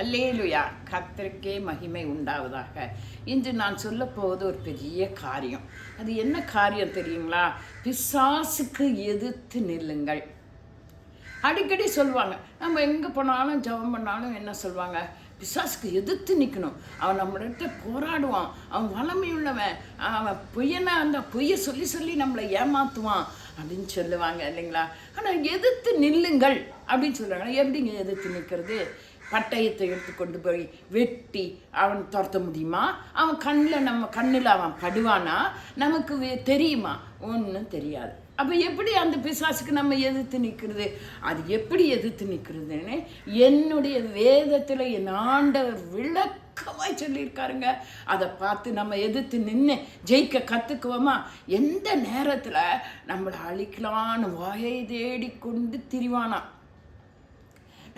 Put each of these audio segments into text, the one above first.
அல்லேலுயா, கர்த்தருக்கே மகிமை உண்டாவதாக. இன்று நான் சொல்ல போவது ஒரு பெரிய காரியம். அது என்ன காரியம் தெரியுங்களா? பிசாசுக்கு எதிர்த்து நில்லுங்கள். அடிக்கடி சொல்லுவாங்க, நம்ம எங்கே போனாலும் ஜெபம் பண்ணாலும் என்ன சொல்லுவாங்க? பிசாசுக்கு எதிர்த்து நிற்கணும். அவன் நம்மள்கிட்ட போராடுவான், அவன் வல்லமையுள்ளவன், அவன் பொய்யனா அந்த பொய்யை சொல்லி சொல்லி நம்மளை ஏமாற்றுவான் அப்படின்னு சொல்லுவாங்க இல்லைங்களா? ஆனால் எதிர்த்து நில்லுங்கள் அப்படின்னு சொல்லுவாங்க. எப்படிங்க எதிர்த்து நிற்கிறது? பட்டயத்தை எடுத்து கொண்டு போய் வெட்டி அவன் துரத்த முடியுமா? அவன் நம்ம கண்ணில் அவன் படுவானா? நமக்கு தெரியுமா? ஒன்றும் தெரியாது. அப்போ எப்படி அந்த பிசாசுக்கு நம்ம எதிர்த்து நிற்கிறது? அது எப்படி எதிர்த்து நிற்கிறதுன்னு என்னுடைய வேதத்தில் என் ஆண்டவர் விளக்கமாய் சொல்லியிருக்காருங்க. அதை பார்த்து நம்ம எதிர்த்து நின்று ஜெயிக்க கற்றுக்குவோமா? எந்த நேரத்தில் நம்மளை அழிக்கலான்னு வாயை தேடிக்கொண்டு திரிவானா,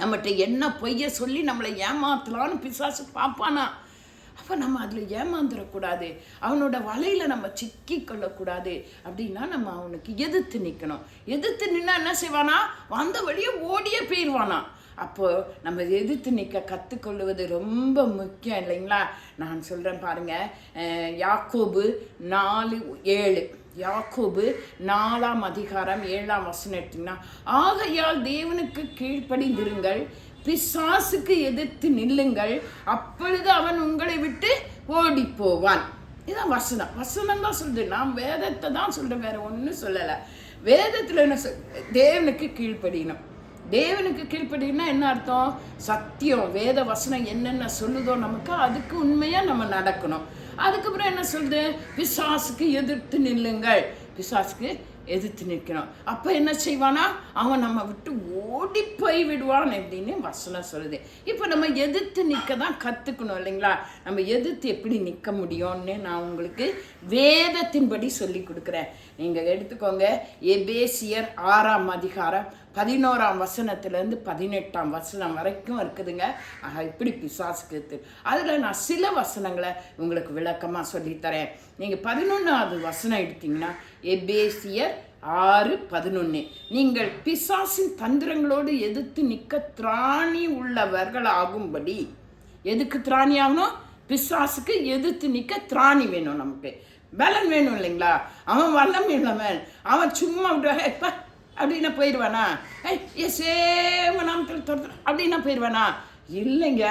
நம்மகிட்ட என்ன பொய்ய சொல்லி நம்மளை ஏமாத்தலான்னு பிசாசு பார்ப்பானா? அப்போ நம்ம அதில் ஏமாந்துடக்கூடாது, அவனோட வலையில் நம்ம சிக்கி கொள்ளக்கூடாது. அப்படின்னா நம்ம அவனுக்கு எதிர்த்து நிற்கணும். எதிர்த்து நின்னா என்ன செய்வானா? வந்த வழியே ஓடியே போயிடுவானா. அப்போது நம்ம எதிர்த்து நிற்க கற்றுக்கொள்வது ரொம்ப முக்கியம் இல்லைங்களா? நான் சொல்கிறேன் பாருங்கள், யாக்கோபு 4:7, யாக்கோபு 4:7 எடுத்திங்கன்னா, ஆகையால் தேவனுக்கு கீழ்ப்படிந்திருங்கள், பிசாசுக்கு எதிர்த்து நில்லுங்கள், அப்பொழுது அவன் உங்களை விட்டு ஓடி போவான். இதுதான் வசனம் தான் சொல்லுது. நான் வேதத்தை தான் சொல்கிறேன், வேற ஒன்றும் சொல்லலை. வேதத்தில் என்ன தேவனுக்கு கீழ்ப்படியணும். தேவனுக்கு கீழ்ப்படினா என்ன அர்த்தம்? சத்தியம், வேத வசனம் என்னென்ன சொல்லுதோ நமக்கு அதுக்கு உண்மையாக நம்ம நடக்கணும். அதுக்கப்புறம் என்ன சொல்லுது? பிசாசுக்கு எதிர்த்து நில்லுங்கள், பிசாசுக்கு எதிர்த்து நிற்கணும். அப்போ என்ன செய்வானா? அவன் நம்ம விட்டு ஓடி போய் விடுவான் அப்படின்னு வசனம் சொல்லுது. இப்போ நம்ம எதிர்த்து நிற்க தான் கற்றுக்கணும் இல்லைங்களா? நம்ம எதிர்த்து எப்படி நிற்க முடியும்னு நான் உங்களுக்கு வேதத்தின்படி சொல்லி கொடுக்குறேன். நீங்கள் எடுத்துக்கோங்க. எபேசியர் 6:11 18 வரைக்கும் இருக்குதுங்க. இப்படி பிசாசுக்கு எடுத்து அதில் நான் சில வசனங்களை உங்களுக்கு விளக்கமாக சொல்லித்தரேன். நீங்கள் 11வது வசனம் எடுத்தீங்கன்னா, எபேசியர் 6:11, நீங்கள் பிசாசின் தந்திரங்களோடு எதிர்த்து நிற்க திராணி உள்ளவர்கள் ஆகும்படி. எதுக்கு திராணி ஆகணும்? பிசாசுக்கு எதிர்த்து நிற்க திராணி வேணும், நமக்கு பலன் வேணும் இல்லைங்களா? அவன் வல்லம் இல்லவன், அவன் சும்மா எப்ப அப்படின்னா போயிடுவானா? நாமத்தில் அப்படின்னா போயிடுவானா? இல்லைங்க,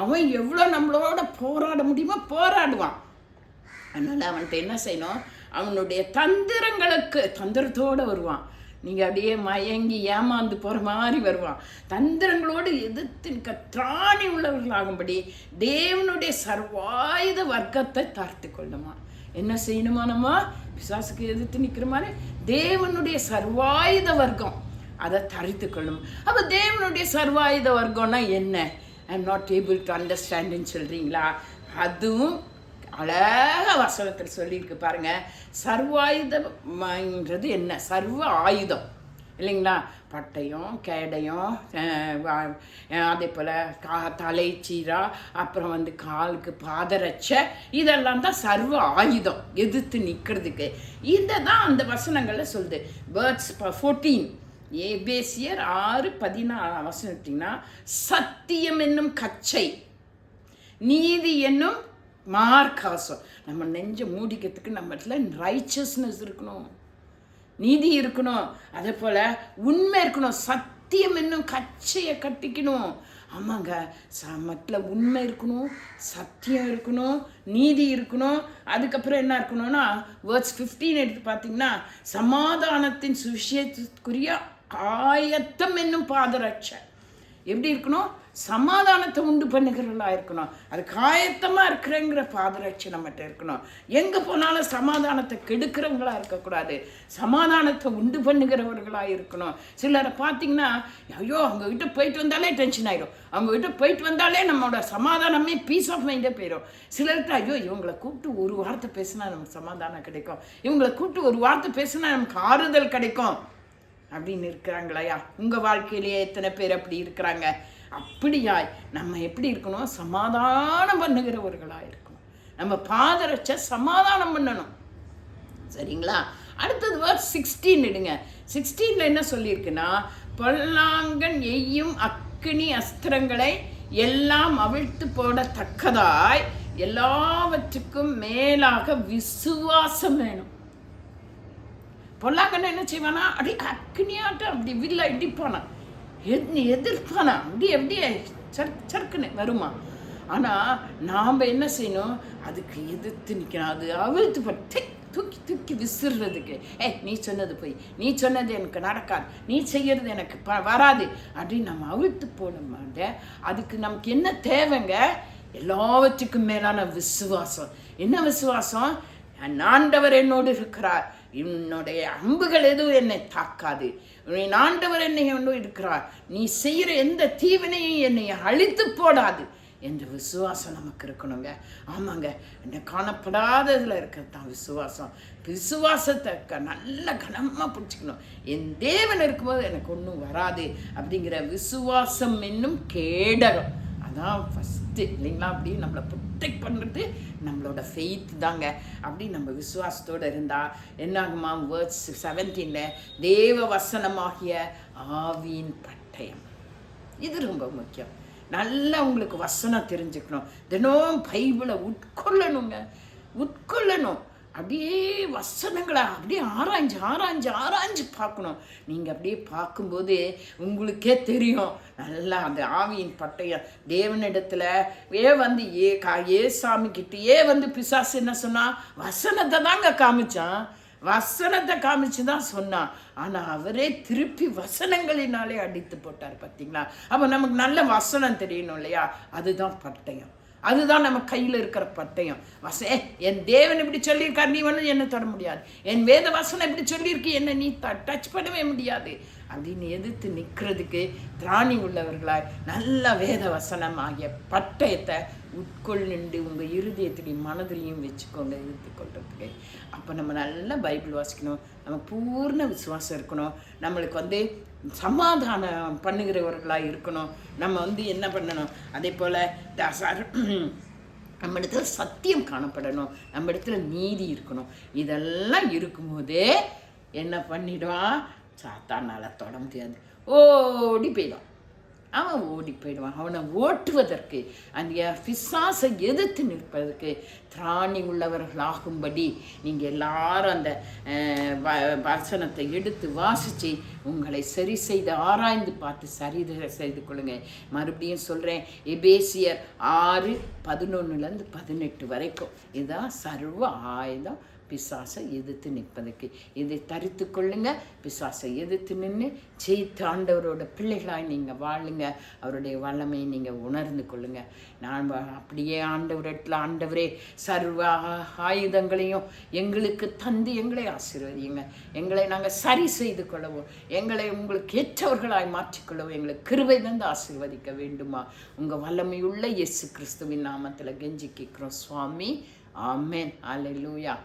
அவன் எவ்வளோ நம்மளோட போராட முடியுமோ போராடுவான். அதனால் அவன்கிட்ட என்ன செய்யணும்? அவனுடைய தந்திரத்தோடு வருவான். நீங்கள் அப்படியே மயங்கி ஏமாந்து போகிற மாதிரி வருவான். தந்திரங்களோடு எதிர்த்து நிற்க திராணி உள்ளவர்களாகும்படி தேவனுடைய சர்வாயுத வர்க்கத்தை தாழ்த்து கொள்ளுமா. என்ன செய்யணுமா? நம்ம பிசாசுக்கு எதிர்த்து நிற்கிற மாதிரி தேவனுடைய சர்வாயுத வர்க்கம் அதை தரித்து கொள்ளும். அப்போ தேவனுடைய சர்வாயுத வர்க்கம்னா என்ன? I am not able to அண்டர்ஸ்டாண்டுன்னு சொல்கிறீங்களா? அதுவும் அழகாக வசனத்தில் சொல்லியிருக்கு பாருங்க. சர்வாயுதம்ன்றது என்ன? சர்வ ஆயுதம் இல்லைங்களா? பட்டயம், கேடயம், அதே போல் தலைச்சீரா, அப்புறம் காலுக்கு பாதரட்சை, இதெல்லாம் தான் சர்வ ஆயுதம் எதிர்த்து நிற்கிறதுக்கு. இதை தான் அந்த வசனங்களில் சொல்லுது. வேர்ட்ஸ் 14, எபேசியர் 6:14 எடுத்திங்கன்னா, சத்தியம் என்னும் கச்சை, நீதி என்னும் மார்க்காசம். நம்ம நெஞ்சை மூடிக்கிறதுக்கு நம்ம இடத்துல ரைச்சஸ்னஸ் இருக்கணும், நீதி இருக்கணும், அதே போல் உண்மை இருக்கணும். சத்தியம் என்னும் கச்சையை கட்டிக்கணும். ஆமாங்க, மட்டில் உண்மை இருக்கணும், சத்தியம் இருக்கணும், நீதி இருக்கணும். அதுக்கப்புறம் என்ன இருக்கணும்னா, வேர்ட்ஸ் 15 எடுத்து பார்த்தீங்கன்னா, சமாதானத்தின் சுவிசேஷத்துக்குரிய ஆயத்தம் என்னும் பாதரட்சை. எப்படி இருக்கணும்? சமாதானத்தை உண்டு பண்ணுகிறவர்களாக இருக்கணும். அது காயத்தமாக இருக்கிறங்கிற பாதரட்சை நம்மகிட்ட இருக்கணும். எங்கே போனாலும் சமாதானத்தை கெடுக்கிறவங்களாக இருக்கக்கூடாது, சமாதானத்தை உண்டு பண்ணுகிறவர்களாக இருக்கணும். சிலரை பார்த்தீங்கன்னா, ஐயோ அவங்ககிட்ட போயிட்டு வந்தாலே டென்ஷன் ஆகிடும், அவங்ககிட்ட போயிட்டு வந்தாலே நம்மளோட சமாதானமே பீஸ் ஆஃப் மைண்டே போயிடும். சிலர்கிட்ட ஐயோ இவங்களை கூப்பிட்டு ஒரு வார்த்தை பேசினா நமக்கு சமாதானம் கிடைக்கும், இவங்களை கூப்பிட்டு ஒரு வார்த்தை பேசினா நமக்கு ஆறுதல் கிடைக்கும் அப்படின்னு இருக்கிறாங்களையா? உங்கள் வாழ்க்கையிலேயே எத்தனை பேர் அப்படி இருக்கிறாங்க? அப்படியாய் நம்ம எப்படி இருக்கணும்? சமாதானம் பண்ணுகிறவர்களாக இருக்கணும். நம்ம பாதரட்சை சமாதானம் பண்ணணும், சரிங்களா? அடுத்தது வேர்ஸ் 16 எடுங்க. 16 என்ன சொல்லியிருக்குன்னா, பொல்லாங்கன் எய்யும் அக்கினி அஸ்திரங்களை எல்லாம் அவிழ்த்து போடத்தக்கதாய் எல்லாவற்றுக்கும் மேலாக விசுவாசம் வேணும். பொல்லாங்கன்னு என்ன செய்வானா, அப்படி அக்னியாட்டம் அப்படி வில்ல இடிப்பானா, எதிர்ப்பானா, அப்படி அப்படியே சர்க்குன்னு வருமா. ஆனால் நாம் என்ன செய்யணும், அதுக்கு எதிர்த்து நிற்கணும். அது அவிழ்த்து போட்டு தூக்கி தூக்கி விசிறதுக்கு, நீ சொன்னது போய், நீ சொன்னது எனக்கு நடக்காது, நீ செய்கிறது எனக்கு வராது அப்படின்னு நம்ம அவிழ்த்து போட மாட்டேன். அதுக்கு நமக்கு என்ன தேவைங்க, எல்லாவற்றுக்கும் மேலான விசுவாசம். என்ன விசுவாசம்? ஆண்டவர் என்னோடு இருக்கிறார், என்னுடைய அம்புகள் எதுவும் என்னை தாக்காது, ஆண்டவர் என்னை இருக்கிறார், நீ செய்கிற எந்த தீவினையும் என்னை அழித்து போடாது என்ற விசுவாசம் நமக்கு இருக்கணுங்க. ஆமாங்க, இந்த காணப்படாததில் இருக்கிறது தான் விசுவாசம். விசுவாசத்தை நல்ல கனமாக பிடிச்சிக்கணும். என் தேவன் இருக்கும்போது எனக்கு ஒன்றும் வராது அப்படிங்கிற விசுவாசம் என்னும் கேடகம், அதான் ஃபஸ்ட்டு இல்லைங்களா. அப்படி நம்மளை ப்ரொடெக்ட் பண்ணுறது நம்மளோட ஃபெய்த் தாங்க. அப்படி நம்ம விசுவாசத்தோடு இருந்தால் என்னாகுமா, வேர்ட்ஸ் 17 தேவ வசனமாகிய ஆவியின் பட்டயம், இது ரொம்ப முக்கியம். நல்லா உங்களுக்கு வசனம் தெரிஞ்சுக்கணும், தினம் பைபிளை உட்கொள்ளணுங்க, உட்கொள்ளணும். அப்படியே வசனங்களை அப்படியே ஆராய்ஞ்சு ஆராய்ஞ்சு ஆராய்ஞ்சு பார்க்கணும். நீங்கள் அப்படியே பார்க்கும்போது உங்களுக்கே தெரியும் நல்லா அந்த ஆவியின் பட்டயம். தேவனிடத்துல வந்து சாமிக்கிட்டே வந்து பிசாசு என்ன சொன்னால், வசனத்தை தாங்க காமிச்சான், வசனத்தை காமிச்சு தான் சொன்னான். ஆனால் அவரே திருப்பி வசனங்களினாலே அடித்து போட்டார். பார்த்தீங்களா? அப்போ நமக்கு நல்ல வசனம் தெரியணும் இல்லையா? அதுதான் பட்டயம், அதுதான் நம்ம கையில் இருக்கிற பட்டயம். என் தேவன் இப்படி சொல்லியிருக்கார், நீ வந்து என்ன தர முடியாது, என் வேத வசனம் இப்படி சொல்லியிருக்கு, என்ன நீ டச் பண்ணவே முடியாது அப்படின்னு எதிர்த்து நிற்கிறதுக்கு திராணி உள்ளவர்களாய் நல்ல வேத வசனம் ஆகிய பட்டயத்தை உட்கொள்ளுண்டு உங்கள் இருதயத்திலையும் மனதிலையும் வச்சுக்கோங்க, எதிர்த்து கொள்றதுக்கு. அப்போ நம்ம நல்லா பைபிள் வாசிக்கணும், நம்ம பூர்ண விசுவாசம் இருக்கணும், நம்மளுக்கு வந்து சமாதானம் பண்ணுகிறவர்களாக இருக்கணும். நம்ம வந்து என்ன பண்ணணும், அதே போல் நம்ம இடத்துல சத்தியம் காணப்படணும், நம்ம இடத்துல நீதி இருக்கணும். இதெல்லாம் இருக்கும்போதே என்ன பண்ணிடுவான், சாத்தானால் தொட முடியாது, ஓடி போயிடும். அவன் ஓடி போயிடுவான். அவனை ஓட்டுவதற்கு, அந்த பிசாசை எதிர்த்து நிற்பதற்கு திராணி உள்ளவர்களாகும்படி நீங்கள் எல்லாரும் அந்த வசனத்தை எடுத்து வாசித்து உங்களை சரி செய்து ஆராய்ந்து பார்த்து சரி செய்து கொள்ளுங்க. மறுபடியும் சொல்கிறேன், எபேசியர் 6:11-18 வரைக்கும் இதுதான் சர்வ ஆயுதம் பிசாசை எதிர்த்து நிற்பதுக்கு. இதை தரித்து கொள்ளுங்க, பிசாசை எதிர்த்து நின்று ஜெயித்து ஆண்டவரோட பிள்ளைகளாய் நீங்கள் வாழுங்க, அவருடைய வல்லமையை நீங்கள் உணர்ந்து கொள்ளுங்க. நான் அப்படியே ஆண்டவரிடத்தில், ஆண்டவரே சர்வ ஆயுதங்களையும் எங்களுக்கு தந்து எங்களை ஆசீர்வதியுங்க, எங்களை நாங்கள் சரி செய்து கொள்ளவும், எங்களை உங்களுக்கு ஏற்றவர்களாய் மாற்றிக்கொள்ளவும் எங்களுக்கு கிருபை தந்து ஆசீர்வதிக்க வேண்டுமா. உங்கள் வல்லமையுள்ள இயேசு கிறிஸ்துவின் நாமத்தில் கெஞ்சி கேட்குறோம் சுவாமி. ஆமென். அல்லேலூயா.